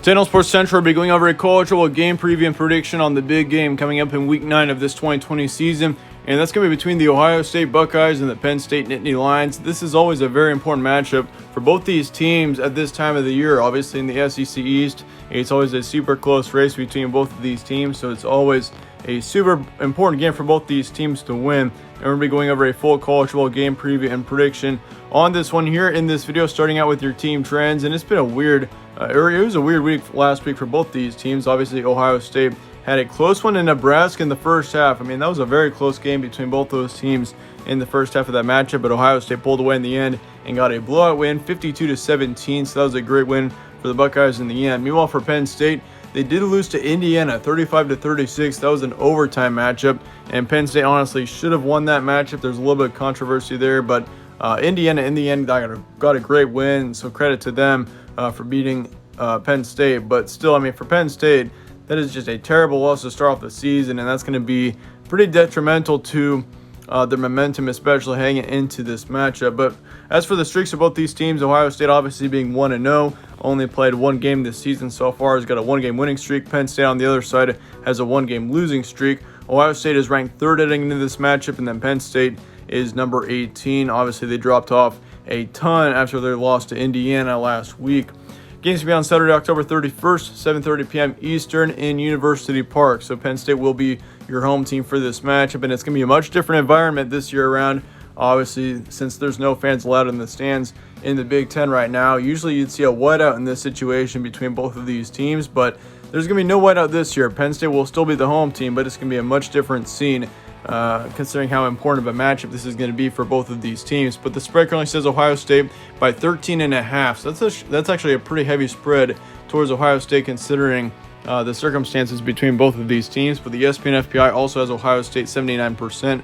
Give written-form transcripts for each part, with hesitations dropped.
Today on Sports Central, we'll be going over a college football game preview and prediction on the big game coming up in Week 9 of this 2020 season. And that's going to be between the Ohio State Buckeyes and the Penn State Nittany Lions. This is always a very important matchup for both these teams at this time of the year. Obviously in the SEC East, it's always a super close race between both of these teams. So it's always a super important game for both these teams to win. And we're going to be going over a full college football game preview and prediction on this one here in this video, starting out with your team trends. And it's been a weird it was a weird week last week for both these teams. Obviously, Ohio State had a close one in Nebraska in the first half. I mean, that was a very close game between both those teams in the first half of that matchup, but Ohio State pulled away in the end and got a blowout win, 52-17. So that was a great win for the Buckeyes in the end. Meanwhile, for Penn State, they did lose to Indiana, 35-36. That was an overtime matchup, and Penn State honestly should have won that matchup. There's a little bit of controversy there, but Indiana in the end got a great win, so credit to them for beating Penn State. But still, I mean, for Penn State, that is just a terrible loss to start off the season, and that's going to be pretty detrimental to their momentum, especially hanging into this matchup. But as for the streaks of both these teams, Ohio State obviously being 1-0, only played one game this season so far, has got a one-game winning streak. Penn State on the other side has a one-game losing streak. Ohio State is ranked third heading into this matchup, and then Penn State is number 18. Obviously, they dropped off a ton after their loss to Indiana last week. Games will be on Saturday, October 31st, 7:30 p.m. Eastern in University Park. So Penn State will be your home team for this matchup, and it's going to be a much different environment this year around. Obviously, since there's no fans allowed in the stands in the Big Ten right now, usually you'd see a whiteout in this situation between both of these teams, but there's going to be no whiteout this year. Penn State will still be the home team, but it's going to be a much different scene considering how important of a matchup this is going to be for both of these teams. But the spread currently says Ohio State by 13.5. So that's actually a pretty heavy spread towards Ohio State considering the circumstances between both of these teams. But the ESPN FPI also has Ohio State 79%.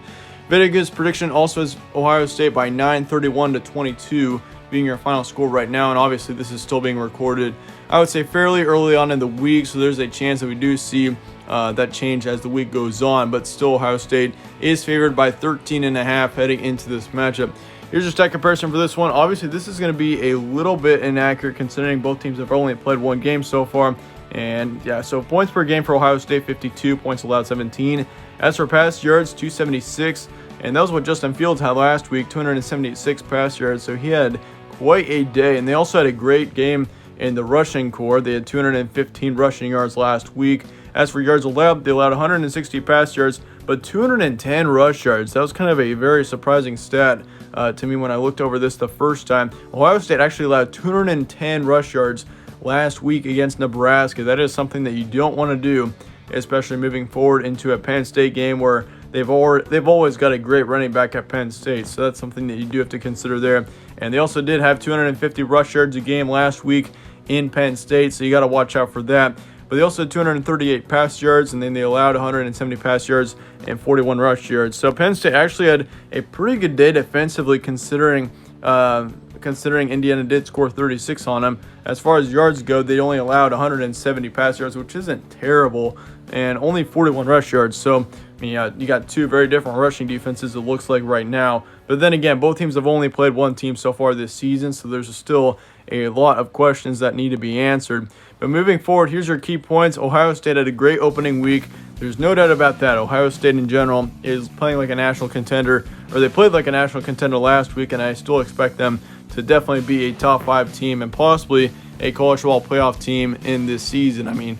Vegas prediction also has Ohio State by 9, 31-22 being your final score right now. And obviously this is still being recorded, I would say, fairly early on in the week, so there's a chance that we do see that change as the week goes on. But still, Ohio State is favored by 13.5 heading into this matchup. Here's your stat comparison for this one. Obviously, this is going to be a little bit inaccurate considering both teams have only played one game so far. And yeah, so points per game for Ohio State, 52, points allowed 17. As for pass yards, 276. And that was what Justin Fields had last week, 276 pass yards. So he had quite a day. And they also had a great game in the rushing core. They had 215 rushing yards last week. As for yards allowed, they allowed 160 pass yards, but 210 rush yards. That was kind of a very surprising stat to me when I looked over this the first time. Ohio State actually allowed 210 rush yards last week against Nebraska. That is something that you don't want to do, especially moving forward into a Penn State game where they've always got a great running back at Penn State. So that's something that you do have to consider there. And they also did have 250 rush yards a game last week in Penn State, so you got to watch out for that. But they also had 238 pass yards, and then they allowed 170 pass yards and 41 rush yards. So Penn State actually had a pretty good day defensively considering Indiana did score 36 on them. As far as yards go, they only allowed 170 pass yards, which isn't terrible, and only 41 rush yards. So I mean, you got two very different rushing defenses, it looks like right now. But then again, both teams have only played one team so far this season, so there's still a lot of questions that need to be answered. But moving forward, here's your key points. Ohio State had a great opening week. There's no doubt about that. Ohio State in general is playing like a national contender, or they played like a national contender last week, and I still expect them to definitely be a top 5 team and possibly a college football playoff team in this season. I mean,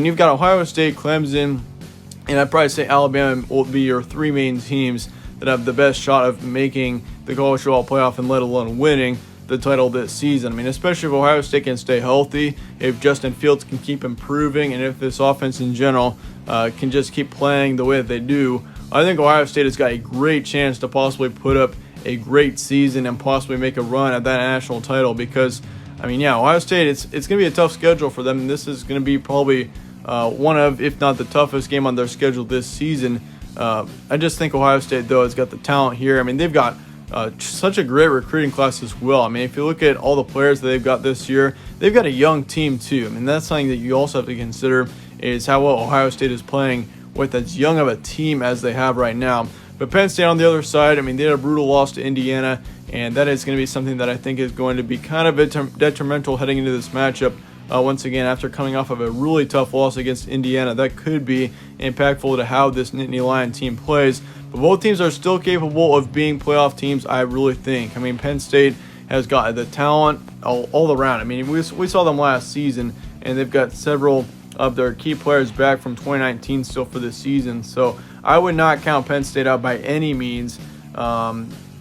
you've got Ohio State, Clemson, and I'd probably say Alabama will be your 3 main teams that have the best shot of making the college football playoff and let alone winning the title this season. I mean, especially if Ohio State can stay healthy, if Justin Fields can keep improving, and if this offense in general can just keep playing the way that they do, I think Ohio State has got a great chance to possibly put up a great season and possibly make a run at that national title. Because, I mean, yeah, Ohio State, it's going to be a tough schedule for them, and this is going to be probably one of, if not the toughest game on their schedule this season. I just think Ohio State, though, has got the talent here. I mean, they've got such a great recruiting class as well. I mean, if you look at all the players that they've got this year, they've got a young team too. I mean, that's something that you also have to consider is how well Ohio State is playing with as young of a team as they have right now. But Penn State on the other side, I mean, they had a brutal loss to Indiana, and that is going to be something that I think is going to be kind of detrimental heading into this matchup once again, after coming off of a really tough loss against Indiana. That could be impactful to how this Nittany Lion team plays. But both teams are still capable of being playoff teams, I really think. I mean, Penn State has got the talent all around. I mean, we saw them last season, and they've got several of their key players back from 2019 still for this season. So I would not count Penn State out by any means,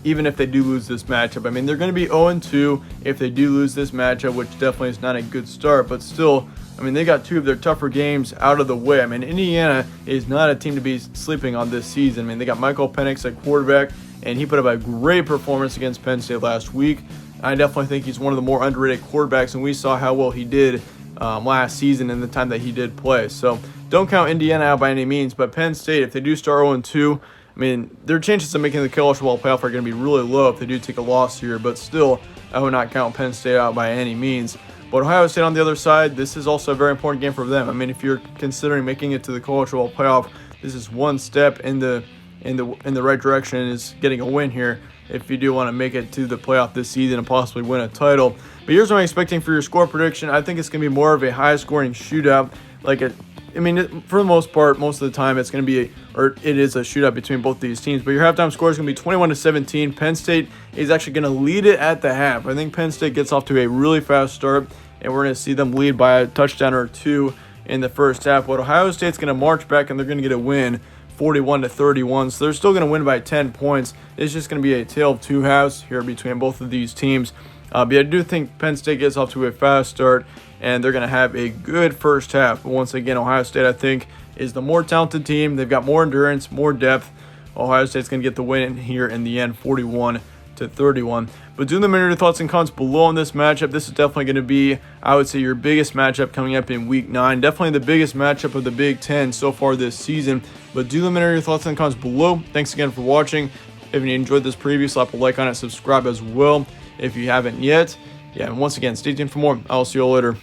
even if they do lose this matchup. I mean, they're going to be 0-2 if they do lose this matchup, which definitely is not a good start. But still, I mean, they got two of their tougher games out of the way. I mean, Indiana is not a team to be sleeping on this season. I mean, they got Michael Penix at quarterback, and he put up a great performance against Penn State last week. I definitely think he's one of the more underrated quarterbacks, and we saw how well he did last season in the time that he did play. So don't count Indiana out by any means, but Penn State, if they do start 0-2, I mean, their chances of making the college football playoff are going to be really low if they do take a loss here, but still, I would not count Penn State out by any means. But Ohio State on the other side, this is also a very important game for them. I mean, if you're considering making it to the college football playoff, this is one step in the right direction, is getting a win here if you do want to make it to the playoff this season and possibly win a title. But here's what I'm expecting for your score prediction. I think it's going to be more of a high-scoring shootout. For the most part, most of the time, it's going to be it is a shootout between both these teams. But your halftime score is going to be 21-17. Penn State is actually going to lead it at the half. I think Penn State gets off to a really fast start, and we're going to see them lead by a touchdown or two in the first half. But Ohio State's going to march back, and they're going to get a win, 41-31. So they're still going to win by 10 points. It's just going to be a tale of two halves here between both of these teams. But I do think Penn State gets off to a fast start, and they're going to have a good first half. But once again, Ohio State, I think, is the more talented team. They've got more endurance, more depth. Ohio State's going to get the win here in the end, 41-31. But do let me know your thoughts and comments below on this matchup. This is definitely going to be, I would say, your biggest matchup coming up in Week 9. Definitely the biggest matchup of the Big Ten so far this season. But do let me know your thoughts and comments below. Thanks again for watching. If you enjoyed this preview, slap a like on it, subscribe as well if you haven't yet. Yeah, and once again, stay tuned for more. I'll see you all later.